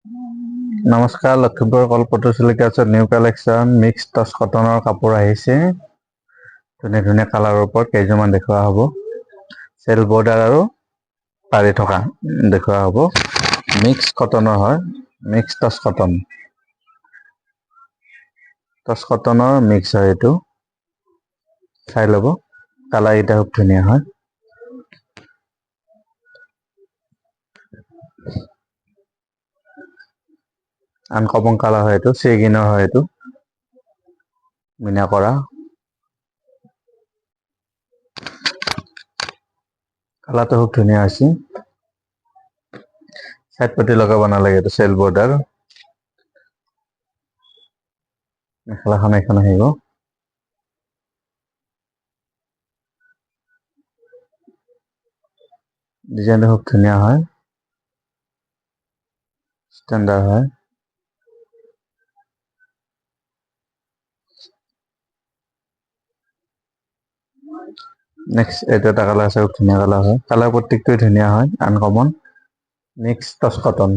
নমস্কাৰ, Lakhimpur কলপটু চিলিকাছত new collection mix টচ কটনৰ কাপোৰ আহিছে। ধুনীয়া ধুনীয়া কালাৰৰ ওপৰত কেইযোৰমান দেখুওৱা হ'ব। চেল বৰ্ডাৰ আৰু পাৰি থকা দেখুওৱা হ'ব। মিক্স কটনৰ হয়, মিক্স টচ কটন। টচ কটনৰ মিক্স হয় এইটো। চাই ল'ব, কালাৰ কেইটা খুব ধুনীয়া হয়। আনকমন কালাৰ হয় এইটো, চেগুইনৰ হয় এইটো। মীনা কৰা। কালাৰটো খুব ধুনীয়া হৈছে। চাইড পটি লগাব নালাগে, এইটো চেল বৰ্ডাৰ। মেখেলাখন এইখন আহিব। ডিজাইনটো খুব ধুনীয়া হয়। ষ্টেণ্ডাৰ্ড হয়। নেক্সট এইটো এটা কালাৰ আছে, খুব ধুনীয়া কালাৰ হয়। কালাৰ প্ৰত্যেকটোৱে ধুনীয়া হয়, আনকমন। মিক্স টচ কটন।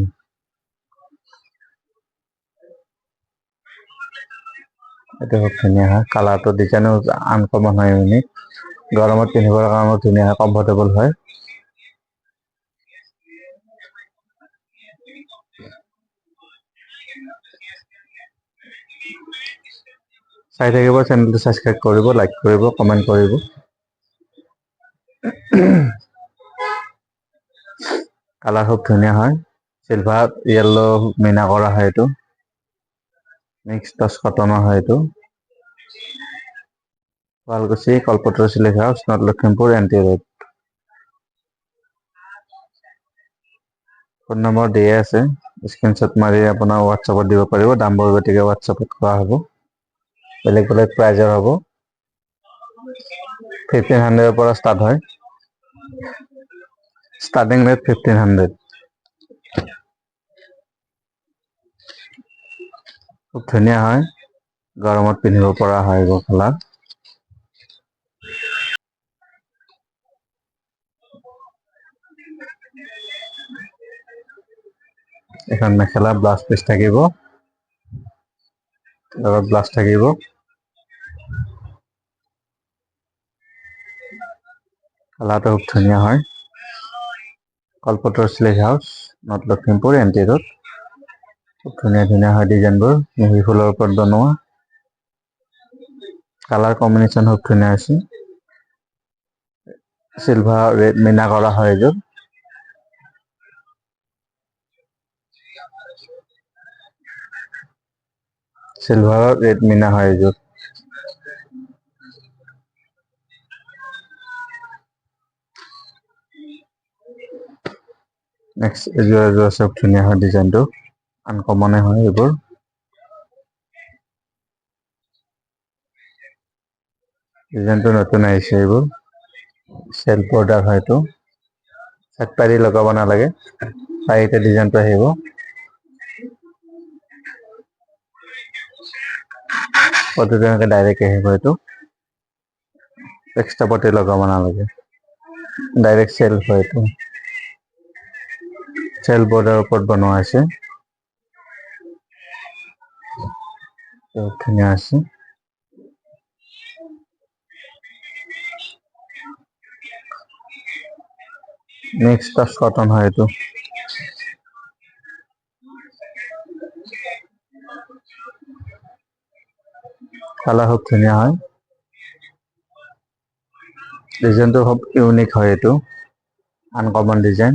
এইটো খুব ধুনীয়া হয়, কালাৰটো ডিজাইনো আনকমন হয়, ইউনিক। গৰমত পিন্ধিবৰ কাৰণেও ধুনীয়া হয়, কমফৰ্টেবল হয়। চাই থাকিব, চেনেলটো ছাবস্ক্ৰাইব কৰিব, লাইক কৰিব, কমেণ্ট কৰিব। কালাৰ খুব ধুনীয়া হয়, চিলভাৰ য়েল্লো মীনা কৰা হয় এইটো। মিক্স টচ কটনৰ হয় এইটো। Sualkuchi Kolpotu silk house, North Lakhimpur, NT road. Phone number দিয়ে আছে, স্ক্ৰীনশ্বট মাৰি আপোনাৰ হোৱাটছআপত দিব পাৰিব। দামবোৰ গতিকে হোৱাটছআপত কোৱা হ'ব। বেলেগ বেলেগ প্ৰাইজৰ হ'ব। 1500ৰ পৰা ষ্টাৰ্ট হয়। Starting rate 1500। খুব ধুনীয়া হয়, গৰমত পিন্ধিব পৰা হয় এইবোৰ কালাৰ। এখন মেখেলা ব্লাউজ পিচ থাকিব, লগত ব্লাউজ থাকিব। কালাৰটো খুব ধুনীয়া হয়। Kolpotu silk house, North Lakhimpur, NT road. খুব ধুনীয়া ধুনীয়া হয় ডিজাইনবোৰ, মিহি ফুলৰ ওপৰত বনোৱা। কালাৰ কম্বিনেশ্যন খুব ধুনীয়া হৈছে। চিলভাৰ ৰেড মীনা কৰা হয় এইযোৰ। চিলভাৰত ৰেড মীনা হয় এইযোৰ। নেক্সট এযোৰ আছে, ধুনীয়া হয় ডিজাইনটো, আনকমনে হয় এইবোৰ। ডিজাইনটো নতুন আহিছে এইবোৰ, চেল্ফ বৰ্ডাৰ হয় এইটো। চাইড পাৰি লগাব নালাগে, চাৰিটা ডিজাইনটো আহিব। পটিটো এনেকে ডাইৰেক্ট আহিব এইটো। এক্সট্ৰা পটি লগাব নালাগে, ডাইৰেক্ট চেল্ফ হয় এইটো। চেল্ফ বৰ্ডাৰৰ ওপৰত বনোৱা হৈছে। বহুত ধুনীয়া আছে। মিক্স টচ কটন হয় এইটো। কালাৰ খুব ধুনীয়া হয়। ডিজাইনটো খুব ইউনিক হয় এইটো, আনকমন ডিজাইন।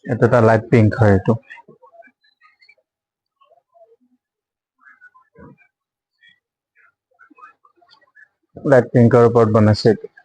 এইটো এটা লাইট পিংক হয় এইটো। লাইট পিংকৰ ওপৰত বনাইছে এইটো।